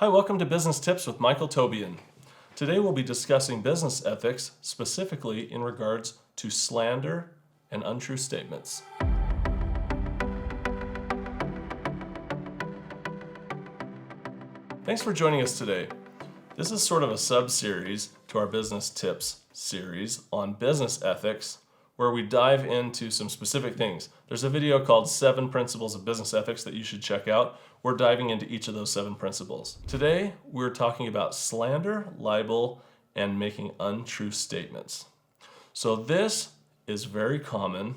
Hi, welcome to Business Tips with Michael Tobian. Today we'll be discussing business ethics, specifically in regards to slander and untrue statements. Thanks for joining us today. This is sort of a sub-series to our Business Tips series on business ethics, where we dive into some specific things. There's a video called 7 Principles of Business Ethics that you should check out. We're diving into each of those 7 principles. Today, we're talking about slander, libel, and making untrue statements. So this is very common,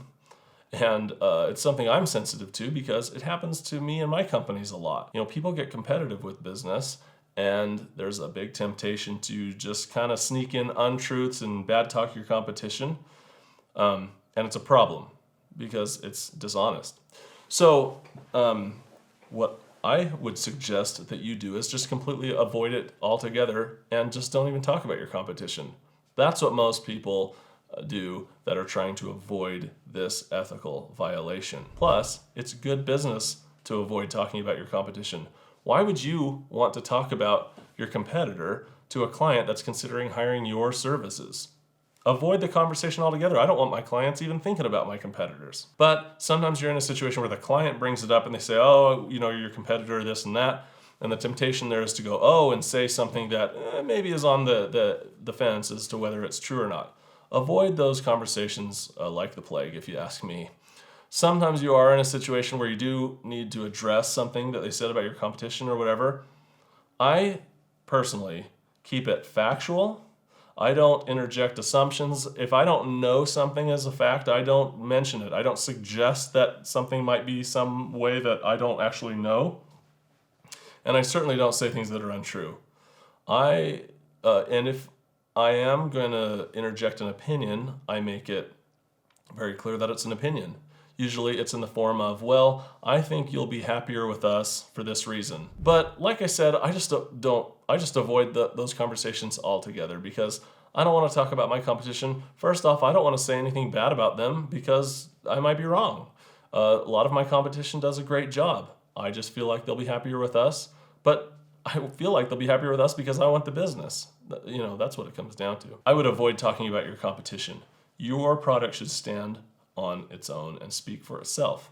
and it's something I'm sensitive to because it happens to me and my companies a lot. You know, people get competitive with business, and there's a big temptation to just kind of sneak in untruths and bad talk your competition. And it's a problem because it's dishonest. So what I would suggest that you do is just completely avoid it altogether and just don't even talk about your competition. That's what most people do that are trying to avoid this ethical violation. Plus, it's good business to avoid talking about your competition. Why would you want to talk about your competitor to a client that's considering hiring your services? Avoid the conversation altogether. I don't want my clients even thinking about my competitors. But sometimes you're in a situation where the client brings it up and they say, oh, you know, you're your competitor, this and that. And the temptation there is to go, oh, and say something that maybe is on the fence as to whether it's true or not. Avoid those conversations like the plague, if you ask me. Sometimes you are in a situation where you do need to address something that they said about your competition or whatever. I personally keep it factual. I don't interject assumptions. If I don't know something as a fact, I don't mention it. I don't suggest that something might be some way that I don't actually know. And I certainly don't say things that are untrue. And if I am going to interject an opinion, I make it very clear that it's an opinion. Usually it's in the form of, well, I think you'll be happier with us for this reason. But like I said, I just avoid those conversations altogether because I don't want to talk about my competition. First off, I don't want to say anything bad about them because I might be wrong. A lot of my competition does a great job. I just feel like they'll be happier with us, but I feel like they'll be happier with us because I want the business. You know, that's what it comes down to. I would avoid talking about your competition. Your product should stand on its own and speak for itself.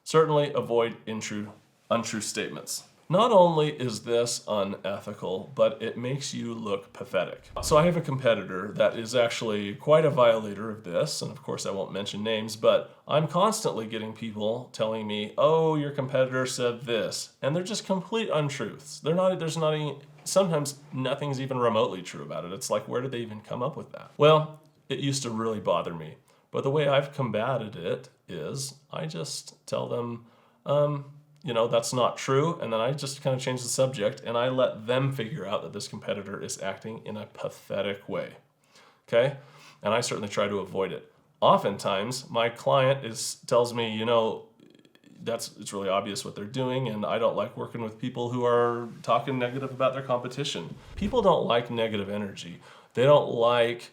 Certainly avoid untrue statements. Not only is this unethical, but it makes you look pathetic. So I have a competitor that is actually quite a violator of this, and of course I won't mention names, but I'm constantly getting people telling me, oh, your competitor said this, and they're just complete untruths. Sometimes nothing's even remotely true about it. It's like, where did they even come up with that? Well, it used to really bother me. But the way I've combated it is I just tell them, that's not true. And then I just kind of change the subject and I let them figure out that this competitor is acting in a pathetic way. Okay? And I certainly try to avoid it. Oftentimes, my client tells me, it's really obvious what they're doing, and I don't like working with people who are talking negative about their competition. People don't like negative energy. They don't like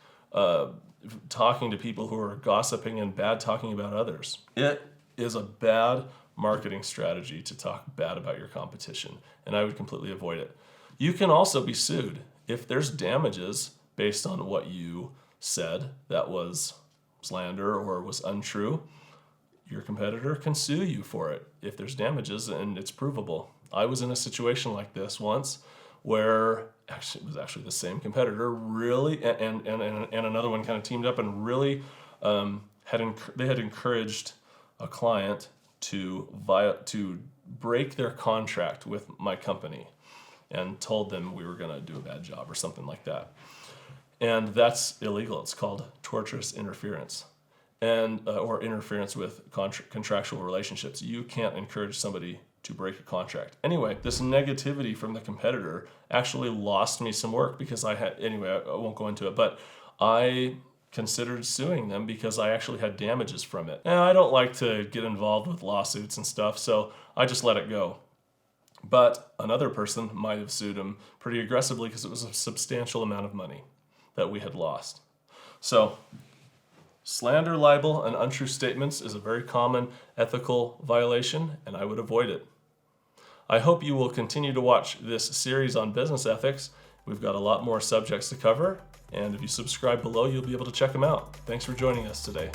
talking to people who are gossiping and bad talking about others. It is a bad marketing strategy to talk bad about your competition, and I would completely avoid it. You can also be sued if there's damages based on what you said that was slander or was untrue. Your competitor can sue you for it if there's damages and it's provable. I was in a situation like this once where it was actually the same competitor really and another one kind of teamed up and really they had encouraged a client to break their contract with my company and told them we were going to do a bad job or something like that. And that's illegal. It's called tortious interference or interference with contractual relationships. You can't encourage somebody to break a contract. Anyway, this negativity from the competitor actually lost me some work because I won't go into it, but I considered suing them because I actually had damages from it. And I don't like to get involved with lawsuits and stuff, so I just let it go. But another person might have sued him pretty aggressively because it was a substantial amount of money that we had lost. So slander, libel, and untrue statements is a very common ethical violation, and I would avoid it. I hope you will continue to watch this series on business ethics. We've got a lot more subjects to cover, and if you subscribe below, you'll be able to check them out. Thanks for joining us today.